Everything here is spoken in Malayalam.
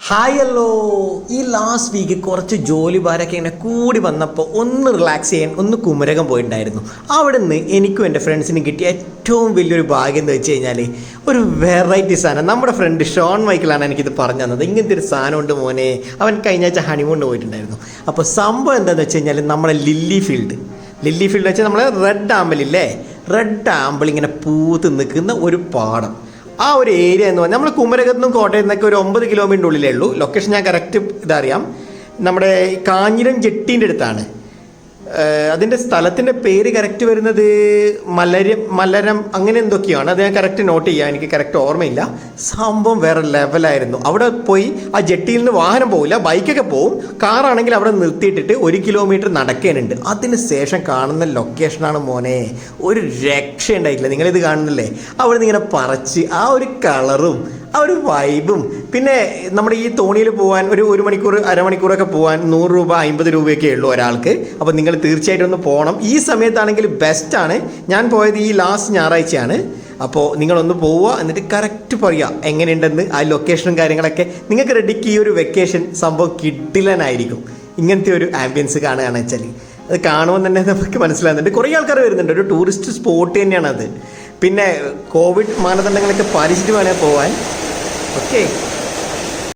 Hi hello. ഈ ലാസ്റ്റ് വീക്ക് കുറച്ച് ജോലി ഭാരമൊക്കെ ഇങ്ങനെ കൂടി വന്നപ്പോൾ ഒന്ന് റിലാക്സ് ചെയ്യാൻ ഒന്ന് കുമരകം പോയിട്ടുണ്ടായിരുന്നു. അവിടെ നിന്ന് എനിക്കും എൻ്റെ ഫ്രണ്ട്സിനും കിട്ടിയ ഏറ്റവും വലിയൊരു ഭാഗ്യം എന്ന് വെച്ച് കഴിഞ്ഞാൽ ഒരു വെറൈറ്റി സാധനം. നമ്മുടെ ഫ്രണ്ട് ഷോൺ മൈക്കിളാണ് എനിക്കിത് പറഞ്ഞു തന്നത്. ഇങ്ങനത്തെ ഒരു സാധനം ഉണ്ട് മോനെ. അവൻ കഴിഞ്ഞ ആഴ്ച ഹണിമൂണിന് പോയിട്ടുണ്ടായിരുന്നു. അപ്പോൾ സംഭവം എന്താണെന്ന് വെച്ച് കഴിഞ്ഞാൽ നമ്മുടെ ലില്ലി ഫീൽഡ് വെച്ചാൽ നമ്മൾ റെഡ് ആമ്പലില്ലേ, റെഡ് ആമ്പൽ ഇങ്ങനെ പൂത്ത് നിൽക്കുന്ന ഒരു പാടം. ആ ഒരു ഏരിയ എന്ന് പറഞ്ഞാൽ നമ്മൾ കുമരകത്തു നിന്നും കോട്ടയത്തു നിന്നൊക്കെ ഒരു 9 കിലോമീറ്ററിൻ്റെ ഉള്ളിലേ ഉള്ളൂ. ലൊക്കേഷൻ ഞാൻ കറക്റ്റ് ഇതറിയാം. നമ്മുടെ കാഞ്ഞിരം ജെട്ടീൻ്റെ അടുത്താണ്. അതിൻ്റെ സ്ഥലത്തിൻ്റെ പേര് കറക്റ്റ് വരുന്നത് മലരം അങ്ങനെ എന്തൊക്കെയാണ്. അത് ഞാൻ കറക്റ്റ് നോട്ട് ചെയ്യാം, എനിക്ക് കറക്റ്റ് ഓർമ്മയില്ല. സംഭവം വേറെ ലെവലായിരുന്നു. അവിടെ പോയി ആ ജെട്ടിയിൽ നിന്ന് വാഹനം പോവില്ല, ബൈക്കൊക്കെ പോവും. കാറാണെങ്കിൽ അവിടെ നിർത്തിയിട്ടിട്ട് 1 കിലോമീറ്റർ നടക്കാനുണ്ട്. അതിന് ശേഷം കാണുന്ന ലൊക്കേഷനാണ് മോനെ, ഒരു രക്ഷ ഉണ്ടായിട്ടില്ല. നിങ്ങളിത് കാണുന്നില്ലേ, അവിടെ നിന്ന് ഇങ്ങനെ പറച്ച് ആ ഒരു കളറും ആ ഒരു വൈബും. പിന്നെ നമ്മുടെ ഈ തോണിയിൽ പോകാൻ ഒരു മണിക്കൂർ അരമണിക്കൂറൊക്കെ പോകാൻ 100 രൂപ 50 രൂപയൊക്കെ ഉള്ളൂ ഒരാൾക്ക്. അപ്പോൾ നിങ്ങൾ തീർച്ചയായിട്ടും ഒന്ന് പോകണം. ഈ സമയത്താണെങ്കിൽ ബെസ്റ്റാണ്. ഞാൻ പോയത് ഈ ലാസ്റ്റ് ഞായറാഴ്ചയാണ്. അപ്പോൾ നിങ്ങളൊന്ന് പോവുക, എന്നിട്ട് കറക്റ്റ് പറയുക എങ്ങനെയുണ്ടെന്ന്. ആ ലൊക്കേഷനും കാര്യങ്ങളൊക്കെ നിങ്ങൾക്ക് റെഡിക്ക് ഈ ഒരു വെക്കേഷൻ സംഭവം കിട്ടില്ലനായിരിക്കും. ഇങ്ങനത്തെ ഒരു ആംബിയൻസ് കാണുകയാണെന്ന് വെച്ചാൽ അത് കാണുമ്പോൾ തന്നെ നമുക്ക് മനസ്സിലാകുന്നുണ്ട്. കുറേ ആൾക്കാർ വരുന്നുണ്ട്. ഒരു ടൂറിസ്റ്റ് സ്പോട്ട് തന്നെയാണത്. പിന്നെ കോവിഡ് മാനദണ്ഡങ്ങളൊക്കെ പാലിച്ചിട്ട് വേണേൽ പോകാൻ. ഓക്കെ.